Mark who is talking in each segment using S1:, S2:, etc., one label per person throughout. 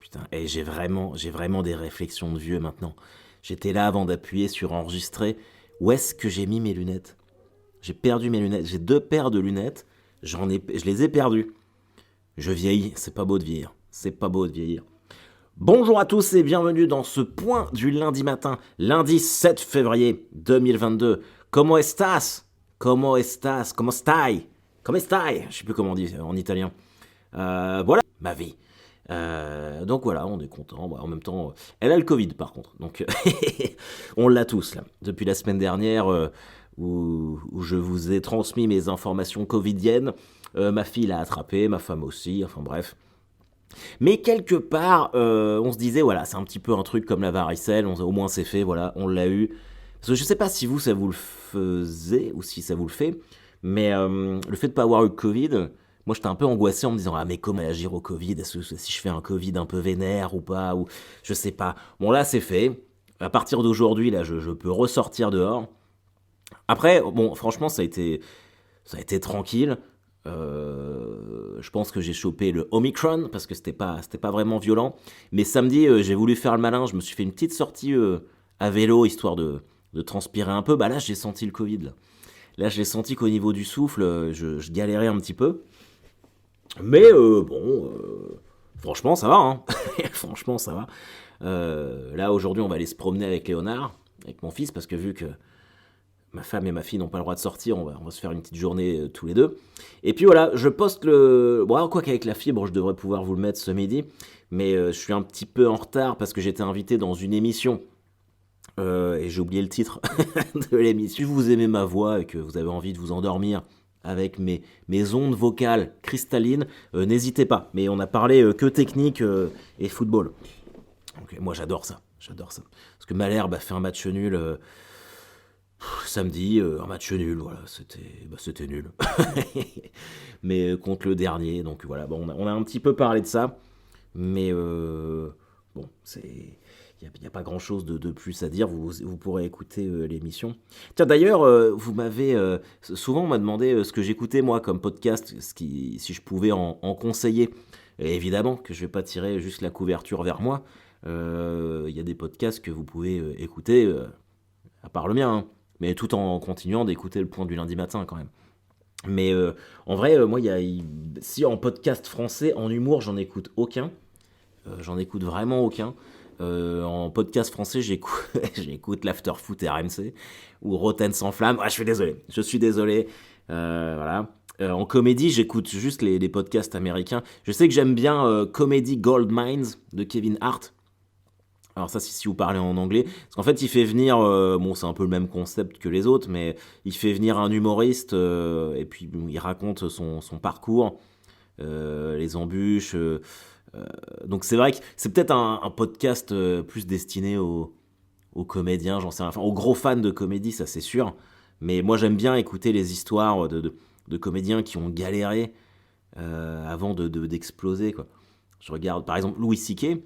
S1: Putain, et j'ai vraiment des réflexions de vieux maintenant. J'étais là avant d'appuyer sur enregistrer. Où est-ce que j'ai mis mes lunettes? J'ai perdu mes lunettes. J'ai 2 paires de lunettes. Je les ai perdues. Je vieillis. C'est pas beau de vieillir. C'est pas beau de vieillir. Bonjour à tous et bienvenue dans ce point du lundi matin, lundi 7 février 2022. Comment estás? Comment estás? Comment stai? Comment stai? Je sais plus comment on dit en italien. Voilà ma vie. Donc voilà, on est content. En même temps, elle a le Covid par contre. Donc on l'a tous là. Depuis la semaine dernière où je vous ai transmis mes informations covidiennes, ma fille l'a attrapé, ma femme aussi, enfin bref. Mais quelque part, on se disait, voilà, c'est un petit peu un truc comme la varicelle, au moins c'est fait, voilà, on l'a eu. Parce que je sais pas si vous, ça vous le faisait, ou si ça vous le fait, mais le fait de pas avoir eu le Covid, moi j'étais un peu angoissé en me disant, ah mais comment agir au Covid? Est-ce que si je fais un Covid un peu vénère ou pas, ou je sais pas. Bon là c'est fait, à partir d'aujourd'hui, là je peux ressortir dehors. Après, bon, franchement, ça a été tranquille. Je pense que j'ai chopé le Omicron parce que c'était pas vraiment violent. Mais samedi, j'ai voulu faire le malin. Je me suis fait une petite sortie à vélo histoire de transpirer un peu. Bah là, j'ai senti le Covid. Là, j'ai senti qu'au niveau du souffle, je galérais un petit peu. Mais bon, franchement, ça va. Hein. Franchement, ça va. Là, aujourd'hui, on va aller se promener avec Léonard, avec mon fils, parce que vu que ma femme et ma fille n'ont pas le droit de sortir, on va se faire une petite journée tous les deux. Et puis voilà, je poste le... Bon, quoi qu'avec la fibre, je devrais pouvoir vous le mettre ce midi, mais je suis un petit peu en retard parce que j'étais invité dans une émission, et j'ai oublié le titre de l'émission. Si vous aimez ma voix et que vous avez envie de vous endormir avec mes ondes vocales cristallines, n'hésitez pas. Mais on a parlé que technique et football. Donc, moi j'adore ça, j'adore ça. Parce que Malherbe a fait un match nul... samedi, un match nul, voilà, c'était nul. Mais contre le dernier, donc voilà, bon, on a un petit peu parlé de ça, mais bon, il n'y a pas grand chose de plus à dire, vous pourrez écouter l'émission. Tiens, d'ailleurs, vous m'avez, souvent on m'a demandé ce que j'écoutais moi comme podcast, si je pouvais en conseiller. Et évidemment que je vais pas tirer juste la couverture vers moi, il y a des podcasts que vous pouvez écouter, à part le mien, hein, mais tout en continuant d'écouter le point du lundi matin quand même. Mais en vrai, moi, si en podcast français, en humour, j'en écoute aucun. J'en écoute vraiment aucun. En podcast français, j'écoute l'After Foot RMC ou Rotten sans flamme. Ah, je suis désolé. Voilà. En comédie, j'écoute juste les podcasts américains. Je sais que j'aime bien Comedy Gold Mines de Kevin Hart. Alors ça, si vous parlez en anglais, parce qu'en fait, il fait venir, bon, c'est un peu le même concept que les autres, mais il fait venir un humoriste, et puis bon, il raconte son parcours, les embûches. Donc c'est vrai que c'est peut-être un podcast plus destiné aux comédiens, j'en sais rien, enfin aux gros fans de comédie, ça c'est sûr. Mais moi, j'aime bien écouter les histoires de comédiens qui ont galéré avant d'exploser, quoi. Je regarde, par exemple, Louis C.K.,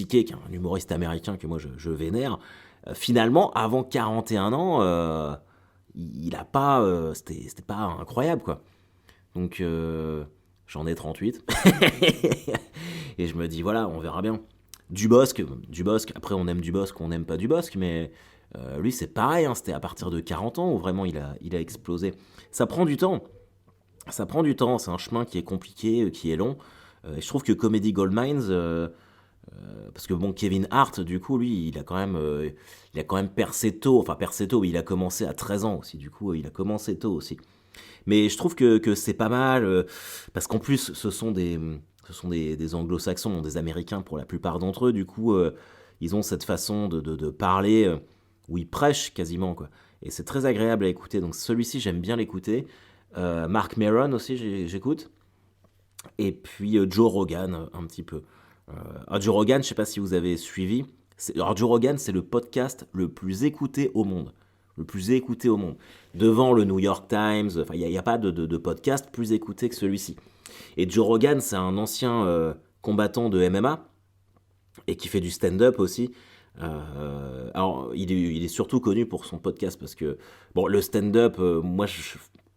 S1: qui est un humoriste américain que moi je vénère, finalement, avant 41 ans, il a pas. C'était pas incroyable, quoi. Donc, j'en ai 38. Et je me dis, voilà, on verra bien. Dubosc, après on aime Dubosc, on n'aime pas Dubosc, mais lui c'est pareil, hein, c'était à partir de 40 ans où vraiment il a explosé. Ça prend du temps. Ça prend du temps, c'est un chemin qui est compliqué, qui est long. Et je trouve que Comedy Goldmines, parce que bon, Kevin Hart, du coup, lui, il a quand même percé tôt, mais il a commencé à 13 ans aussi, du coup, il a commencé tôt aussi. Mais je trouve que c'est pas mal, parce qu'en plus, ce sont des anglo-saxons, des américains pour la plupart d'entre eux, du coup, ils ont cette façon de parler, où ils prêchent quasiment, quoi. Et c'est très agréable à écouter, donc celui-ci, j'aime bien l'écouter. Mark Maron aussi, j'écoute. Et puis Joe Rogan, un petit peu. Joe Rogan, je sais pas si vous avez suivi. Alors Joe Rogan, c'est le podcast le plus écouté au monde. Le plus écouté au monde. Devant le New York Times, enfin, il n'y a pas de podcast plus écouté que celui-ci. Et Joe Rogan, c'est un ancien combattant de MMA et qui fait du stand-up aussi. Alors, il est surtout connu pour son podcast parce que, bon, le stand-up, moi, je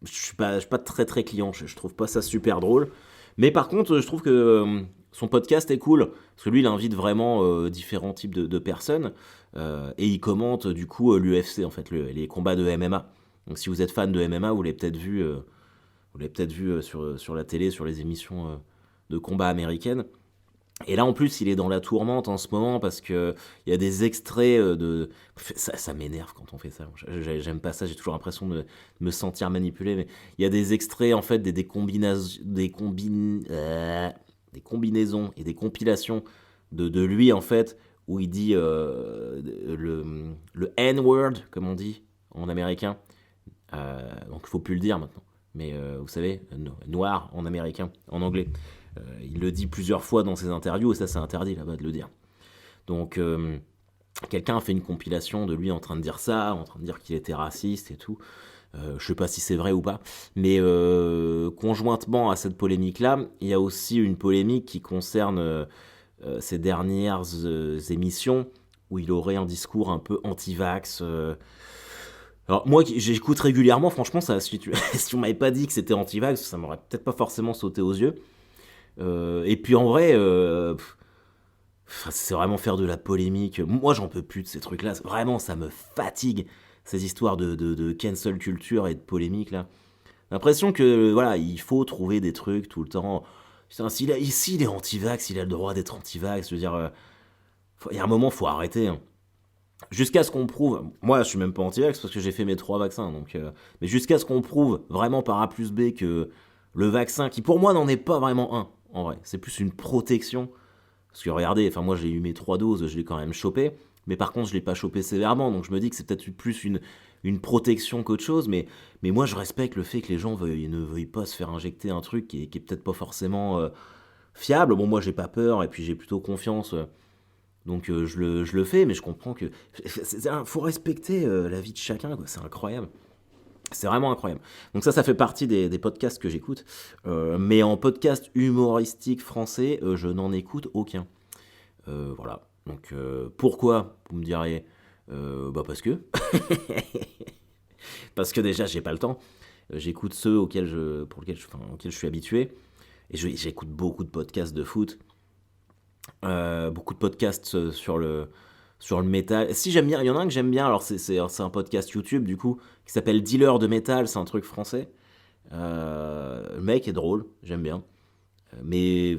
S1: suis pas très très client. Je trouve pas ça super drôle. Mais par contre, je trouve que son podcast est cool, parce que lui, il invite vraiment différents types de personnes, et il commente du coup l'UFC, en fait, les combats de MMA. Donc si vous êtes fan de MMA, vous l'avez peut-être vu sur la télé, sur les émissions de combat américaines. Et là, en plus, il est dans la tourmente en ce moment parce que il y a des extraits de. Ça m'énerve quand on fait ça. J'aime pas ça. J'ai toujours l'impression de me sentir manipulé. Mais il y a des extraits, en fait, des combinaisons et des compilations de lui, en fait, où il dit le N-word, comme on dit en américain. Donc, il faut plus le dire maintenant. Mais vous savez, noir en américain, en anglais. Il le dit plusieurs fois dans ses interviews et ça c'est interdit là-bas de le dire. Donc quelqu'un a fait une compilation de lui en train de dire ça, en train de dire qu'il était raciste et tout. Je sais pas si c'est vrai ou pas, mais conjointement à cette polémique-là, il y a aussi une polémique qui concerne ces dernières émissions où il aurait un discours un peu anti-vax. Alors moi j'écoute régulièrement, franchement, ça, si on m'avait pas dit que c'était anti-vax, ça m'aurait peut-être pas forcément sauté aux yeux. Et puis en vrai, c'est vraiment faire de la polémique. Moi, j'en peux plus de ces trucs-là. Vraiment, ça me fatigue, ces histoires de cancel culture et de polémique, là. J'ai l'impression que, voilà, il faut trouver des trucs tout le temps. Putain, ici, il est anti-vax, il a le droit d'être anti-vax. Je veux dire, il y a un moment, faut arrêter, hein. Jusqu'à ce qu'on prouve, moi je suis même pas anti-vax parce que j'ai fait mes 3 vaccins, donc, mais jusqu'à ce qu'on prouve vraiment par A plus B que le vaccin, qui pour moi n'en est pas vraiment un, en vrai, c'est plus une protection, parce que regardez, enfin moi j'ai eu mes 3 doses, je l'ai quand même chopé, mais par contre je l'ai pas chopé sévèrement, donc je me dis que c'est peut-être plus une protection qu'autre chose, mais moi je respecte le fait que les gens ne veuillent pas se faire injecter un truc qui est peut-être pas forcément fiable. Bon, moi j'ai pas peur et puis j'ai plutôt confiance. Donc je le fais, mais je comprends que faut respecter la vie de chacun, quoi. C'est incroyable. C'est vraiment incroyable. Donc ça fait partie des podcasts que j'écoute. Mais en podcast humoristique français, je n'en écoute aucun. Voilà. Donc pourquoi, vous me diriez bah parce que. Parce que déjà, j'ai pas le temps. J'écoute ceux auxquels je suis habitué. Et j'écoute beaucoup de podcasts de foot. Beaucoup de podcasts sur le métal. Si j'aime bien, il y en a un que j'aime bien, alors c'est un podcast YouTube du coup, qui s'appelle Dealer de métal, c'est un truc français. Le mec est drôle, j'aime bien. Mais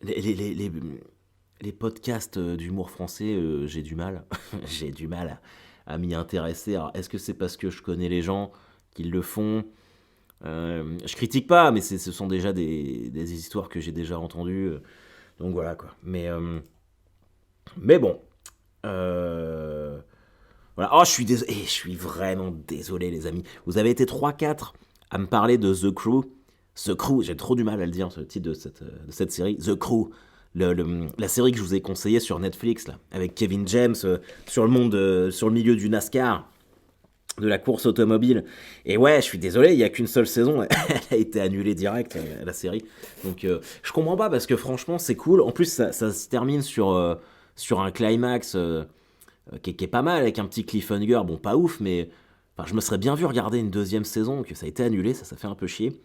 S1: les, les, les, les- les podcasts d'humour français, j'ai du mal. J'ai du mal à m'y intéresser. Alors, est-ce que c'est parce que je connais les gens qui le font? Je critique pas, mais ce sont déjà des histoires que j'ai déjà entendues. Donc voilà quoi. Mais bon. Euh, voilà. Oh, je suis vraiment désolé, les amis. Vous avez été 3-4 à me parler de The Crew. The Crew, j'ai trop du mal à le dire, ce titre de cette série. The Crew. La série que je vous ai conseillée sur Netflix, là, avec Kevin James, sur le milieu du NASCAR, de la course automobile. Et ouais, je suis désolé, il n'y a qu'une seule saison, elle a été annulée direct, la série. Donc je comprends pas parce que franchement c'est cool. En plus ça se termine sur un climax qui est pas mal, avec un petit cliffhanger, bon pas ouf, mais enfin, je me serais bien vu regarder une deuxième saison, que ça a été annulé, ça fait un peu chier.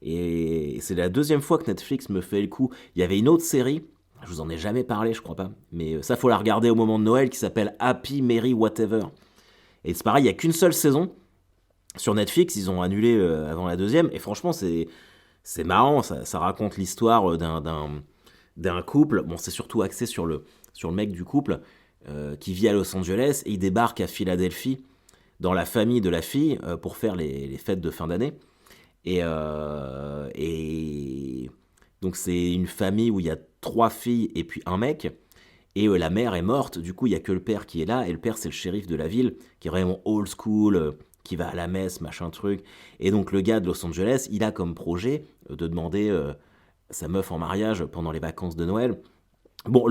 S1: Et c'est la deuxième fois que Netflix me fait le coup. Il y avait une autre série, je vous en ai jamais parlé je crois pas, mais ça faut la regarder au moment de Noël, qui s'appelle Happy Merry Whatever. Et c'est pareil, il n'y a qu'une seule saison sur Netflix, ils ont annulé avant la deuxième, et franchement, c'est marrant, ça raconte l'histoire d'un couple. Bon, c'est surtout axé sur le mec du couple qui vit à Los Angeles, et il débarque à Philadelphie dans la famille de la fille pour faire les fêtes de fin d'année. Et donc, c'est une famille où il y a 3 filles et puis un mec. Et la mère est morte, du coup il y a que le père qui est là, et le père c'est le shérif de la ville, qui est vraiment old school, qui va à la messe, machin truc. Et donc le gars de Los Angeles, il a comme projet de demander sa meuf en mariage pendant les vacances de Noël. Bon,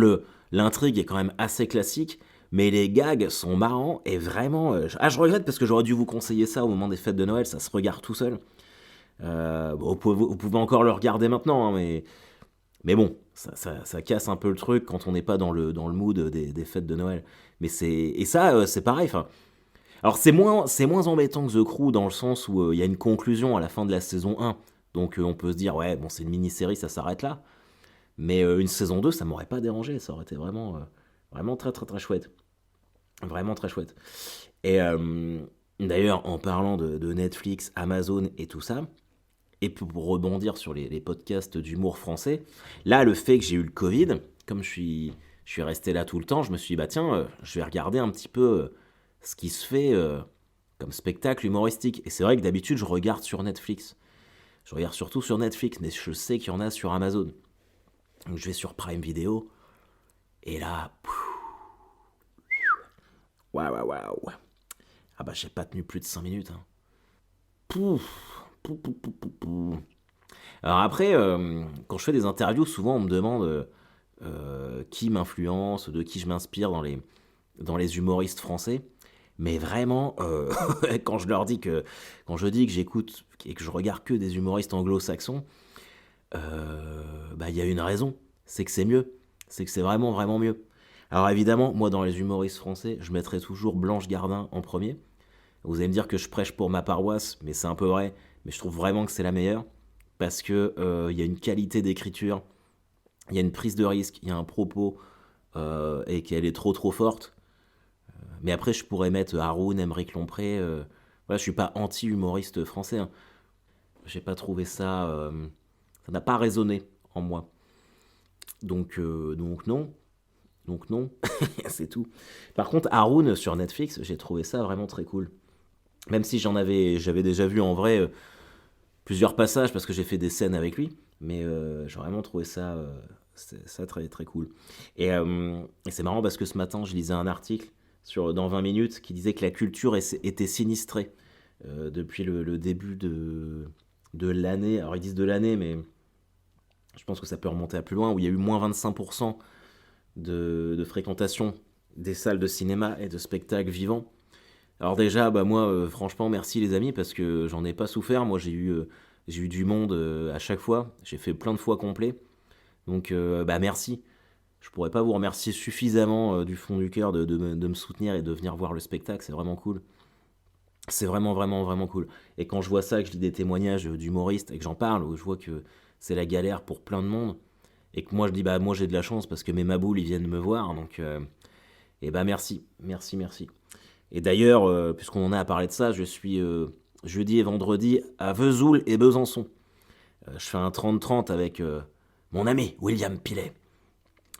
S1: l'intrigue est quand même assez classique, mais les gags sont marrants, et vraiment... je regrette parce que j'aurais dû vous conseiller ça au moment des fêtes de Noël, ça se regarde tout seul. Bon, vous pouvez encore le regarder maintenant, hein, mais bon, ça casse un peu le truc quand on n'est pas dans le mood des fêtes de Noël. Et ça, c'est pareil. Enfin, alors c'est moins embêtant que The Crew dans le sens où il y a une conclusion à la fin de la saison 1. Donc on peut se dire, ouais, bon, c'est une mini-série, ça s'arrête là. Mais une saison 2, ça m'aurait pas dérangé. Ça aurait été vraiment très très très chouette. Vraiment très chouette. Et d'ailleurs, en parlant de Netflix, Amazon et tout ça, et pour rebondir sur les podcasts d'humour français, là, le fait que j'ai eu le Covid, comme je suis resté là tout le temps, je me suis dit, bah tiens, je vais regarder un petit peu ce qui se fait comme spectacle humoristique. Et c'est vrai que d'habitude, je regarde sur Netflix. Je regarde surtout sur Netflix, mais je sais qu'il y en a sur Amazon. Donc je vais sur Prime Video, et là, waouh, waouh, waouh. Ah bah j'ai pas tenu plus de 5 minutes. Hein. Pouf, pouf, pouf, pouf, pouf, pouf. Alors après, quand je fais des interviews, souvent on me demande qui m'influence, de qui je m'inspire dans les humoristes français. Mais vraiment, quand je leur dis quand je dis que j'écoute et que je regarde que des humoristes anglo-saxons, bah il y a une raison, c'est que c'est mieux, c'est que c'est vraiment vraiment mieux. Alors évidemment, moi dans les humoristes français, je mettrai toujours Blanche Gardin en premier. Vous allez me dire que je prêche pour ma paroisse, mais c'est un peu vrai. Mais je trouve vraiment que c'est la meilleure parce que il y a une qualité d'écriture, il y a une prise de risque, il y a un propos et qu'elle est trop trop forte. Mais après, je pourrais mettre Haroun, Emmerich Lompré. Voilà, je suis pas anti-humoriste français. Hein. J'ai pas trouvé ça, ça n'a pas résonné en moi. Donc non, donc non, c'est tout. Par contre, Haroun sur Netflix, j'ai trouvé ça vraiment très cool. Même si j'avais déjà vu en vrai plusieurs passages parce que j'ai fait des scènes avec lui, mais j'ai vraiment trouvé ça très très cool. Et c'est marrant parce que ce matin, je lisais un article dans 20 minutes qui disait que la culture était sinistrée depuis le début de l'année. Alors ils disent de l'année, mais je pense que ça peut remonter à plus loin, où il y a eu moins 25% de fréquentation des salles de cinéma et de spectacles vivants. Alors déjà, bah moi, franchement, merci les amis, parce que j'en ai pas souffert. Moi, j'ai eu du monde à chaque fois. J'ai fait plein de fois complet. Donc, bah merci. Je pourrais pas vous remercier suffisamment du fond du cœur de me soutenir et de venir voir le spectacle. C'est vraiment cool. C'est vraiment, vraiment, vraiment cool. Et quand je vois ça, que je lis des témoignages d'humoristes et que j'en parle, où je vois que c'est la galère pour plein de monde, et que moi je dis, bah moi j'ai de la chance parce que mes maboules ils viennent me voir, donc, et bah merci, merci, merci. Et d'ailleurs, puisqu'on en a à parler de ça, je suis jeudi et vendredi à Vesoul et Besançon. Je fais un 30-30 avec mon ami William Pilet.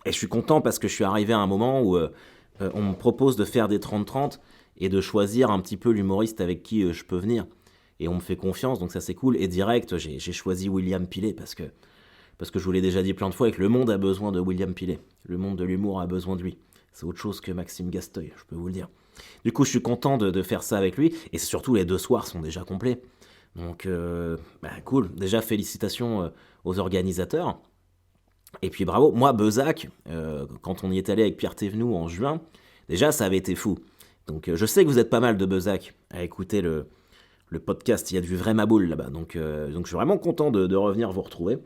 S1: Et je suis content parce que je suis arrivé à un moment où on me propose de faire des 30-30 et de choisir un petit peu l'humoriste avec qui je peux venir. Et on me fait confiance, donc ça c'est cool. Et direct, j'ai choisi William Pilet parce que je vous l'ai déjà dit plein de fois, que le monde a besoin de William Pilet. Le monde de l'humour a besoin de lui. C'est autre chose que Maxime Gasteuil, je peux vous le dire. Du coup, je suis content de faire ça avec lui. Et surtout, les 2 soirs sont déjà complets. Donc, bah, cool. Déjà, félicitations aux organisateurs. Et puis, bravo. Moi, Bezac, quand on y est allé avec Pierre Thévenoud en juin, déjà, ça avait été fou. Donc, je sais que vous êtes pas mal de Bezac à écouter le podcast. Il y a du vrai Maboule là-bas. Donc, je suis vraiment content de revenir vous retrouver.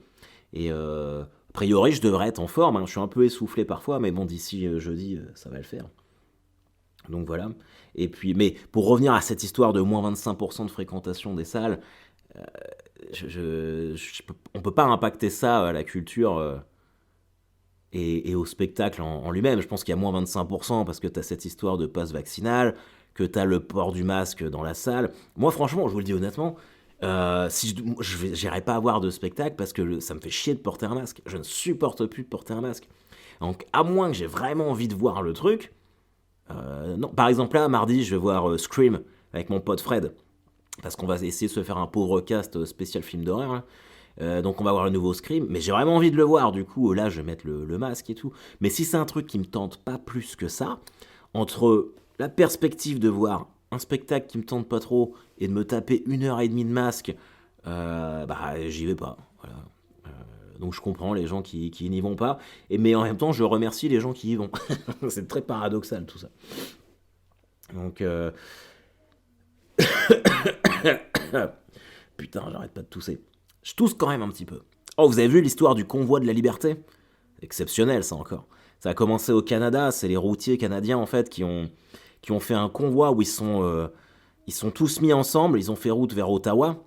S1: Et a priori, je devrais être en forme. Hein. Je suis un peu essoufflé parfois, mais bon, d'ici jeudi, ça va le faire. Donc voilà. Et puis, mais pour revenir à cette histoire de moins 25% de fréquentation des salles, euh, on peut pas impacter ça à la culture et au spectacle en lui-même. Je pense qu'il y a moins 25% parce que tu as cette histoire de passe vaccinal, que tu as le port du masque dans la salle. Moi, franchement, je vous le dis honnêtement, si j'irai pas voir de spectacle parce que ça me fait chier de porter un masque. Je ne supporte plus de porter un masque. Donc, à moins que j'ai vraiment envie de voir le truc, non. Par exemple, là, mardi, je vais voir Scream avec mon pote Fred. Parce qu'on va essayer de se faire un pauvre cast spécial film d'horreur. Là. Donc on va voir le nouveau Scream. Mais j'ai vraiment envie de le voir. Du coup, là, je vais mettre le masque et tout. Mais si c'est un truc qui me tente pas plus que ça, entre la perspective de voir un spectacle qui me tente pas trop et de me taper 1 heure et demie de masque, bah j'y vais pas. Voilà. Donc je comprends les gens qui n'y vont pas. Mais en même temps, je remercie les gens qui y vont. C'est très paradoxal tout ça. Donc, putain, j'arrête pas de tousser. Je tousse quand même un petit peu. Oh, vous avez vu l'histoire du convoi de la liberté? Exceptionnel, ça encore. Ça a commencé au Canada, c'est les routiers canadiens en fait qui ont fait un convoi où ils sont tous mis ensemble, ils ont fait route vers Ottawa,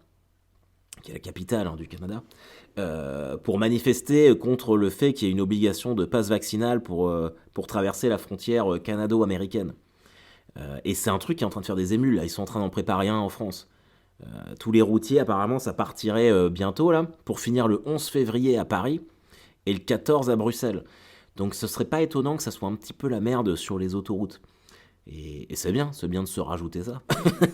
S1: qui est la capitale du Canada, pour manifester contre le fait qu'il y ait une obligation de passe vaccinal pour traverser la frontière canado-américaine. Et c'est un truc qui est en train de faire des émules, là. Ils sont en train d'en préparer un en France. Tous les routiers, apparemment, ça partirait bientôt, là, pour finir le 11 février à Paris et le 14 à Bruxelles. Donc ce serait pas étonnant que ça soit un petit peu la merde sur les autoroutes. Et c'est bien de se rajouter ça.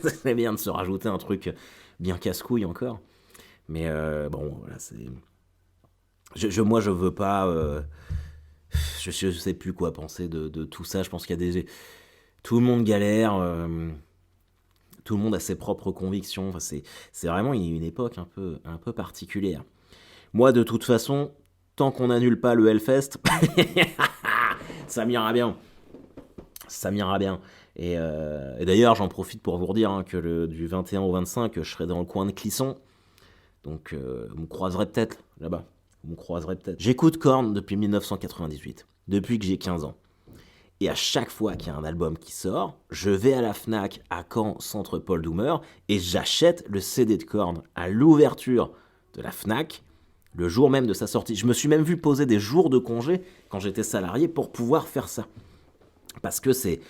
S1: C'est bien de se rajouter un truc bien casse-couille encore. Mais bon, voilà, c'est... Moi, je veux pas... je sais plus quoi penser de tout ça. Je pense qu'il y a des... Tout le monde galère. Tout le monde a ses propres convictions. Enfin, c'est vraiment une époque un peu particulière. Moi, de toute façon, tant qu'on n'annule pas le Hellfest, ça m'ira bien. Ça m'ira bien. Et d'ailleurs, j'en profite pour vous redire que du 21 au 25, je serai dans le coin de Clisson. Donc, vous me croiserez peut-être là-bas. Vous me croiserez peut-être. J'écoute Korn depuis 1998, depuis que j'ai 15 ans. Et à chaque fois qu'il y a un album qui sort, je vais à la Fnac à Caen, centre Paul Doumer, et j'achète le CD de Korn à l'ouverture de la Fnac, le jour même de sa sortie. Je me suis même vu poser des jours de congé quand j'étais salarié pour pouvoir faire ça. Parce que c'est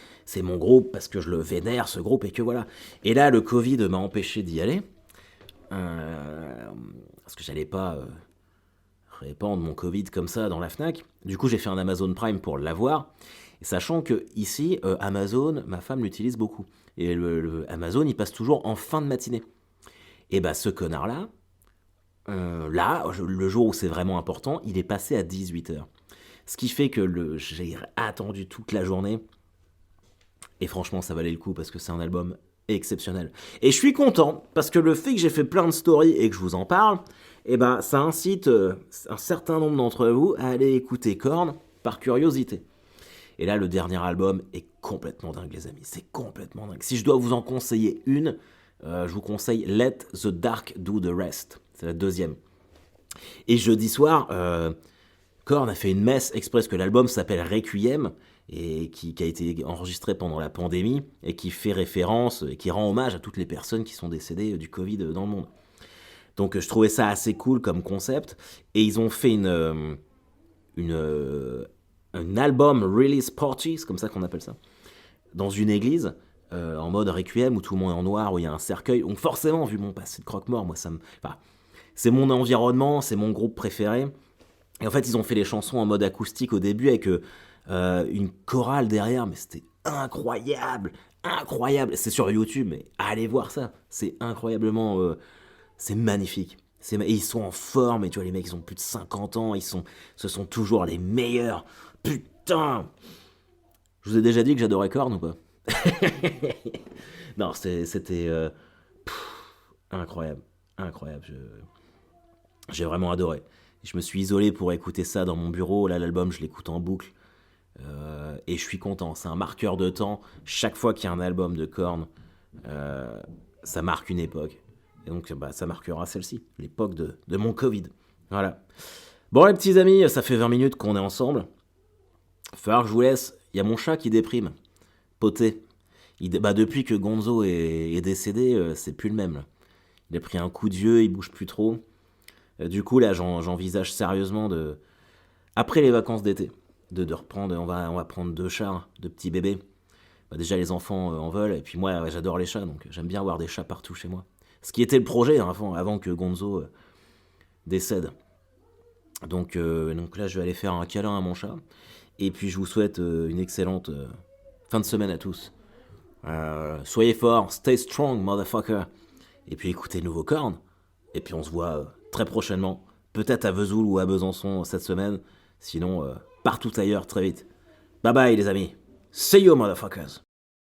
S1: mon groupe, parce que je le vénère, ce groupe, et que voilà. Et là, le Covid m'a empêché d'y aller, parce que j'allais pas répandre mon Covid comme ça dans la Fnac. Du coup, j'ai fait un Amazon Prime pour l'avoir. Et sachant que ici, Amazon, ma femme l'utilise beaucoup. Et le Amazon, il passe toujours en fin de matinée. Et bah, ce connard-là, le jour où c'est vraiment important, il est passé à 18h. Ce qui fait que j'ai attendu toute la journée. Et franchement, ça valait le coup parce que c'est un album exceptionnel. Et je suis content parce que le fait que j'ai fait plein de stories et que je vous en parle, eh ben, ça incite un certain nombre d'entre vous à aller écouter Korn par curiosité. Et là, le dernier album est complètement dingue, les amis. C'est complètement dingue. Si je dois vous en conseiller une, je vous conseille Let the Dark Do the Rest. C'est la deuxième. Et jeudi soir, Korn a fait une messe express que l'album s'appelle Requiem et qui a été enregistré pendant la pandémie et qui fait référence et qui rend hommage à toutes les personnes qui sont décédées du Covid dans le monde. Donc je trouvais ça assez cool comme concept. Et ils ont fait un album release party, c'est comme ça qu'on appelle ça, dans une église, en mode Requiem, où tout le monde est en noir, où il y a un cercueil. Donc forcément, vu mon passé de croque-mort, moi, c'est mon environnement, c'est mon groupe préféré. Et en fait, ils ont fait les chansons en mode acoustique au début, avec une chorale derrière, mais c'était incroyable, incroyable. C'est sur YouTube, mais allez voir ça, c'est incroyablement... c'est magnifique. Et ils sont en forme, et tu vois, les mecs, ils ont plus de 50 ans, ce sont toujours les meilleurs. Putain! Je vous ai déjà dit que j'adorais Korn ou pas? Non, c'était incroyable. Incroyable. J'ai vraiment adoré. Je me suis isolé pour écouter ça dans mon bureau. Là, l'album, je l'écoute en boucle. Et je suis content. C'est un marqueur de temps. Chaque fois qu'il y a un album de Korn, ça marque une époque. Et donc, ça marquera celle-ci, l'époque de mon Covid. Voilà. Bon, les petits amis, ça fait 20 minutes qu'on est ensemble. Il va falloir que je vous laisse. Il y a mon chat qui déprime. Poté. Depuis que Gonzo est décédé, c'est plus le même. Là. Il a pris un coup de vieux, il bouge plus trop. Du coup, là, j'envisage sérieusement après les vacances d'été, de reprendre. On va prendre 2 chats, 2 petits bébés. Déjà, les enfants en veulent. Et puis moi, j'adore les chats, donc j'aime bien avoir des chats partout chez moi. Ce qui était le projet avant que Gonzo décède. Donc là, je vais aller faire un câlin à mon chat. Et puis, je vous souhaite une excellente fin de semaine à tous. Soyez forts, stay strong, motherfucker. Et puis, écoutez le nouveau Korn. Et puis, on se voit très prochainement. Peut-être à Vesoul ou à Besançon cette semaine. Sinon, partout ailleurs très vite. Bye bye, les amis. See you, motherfuckers.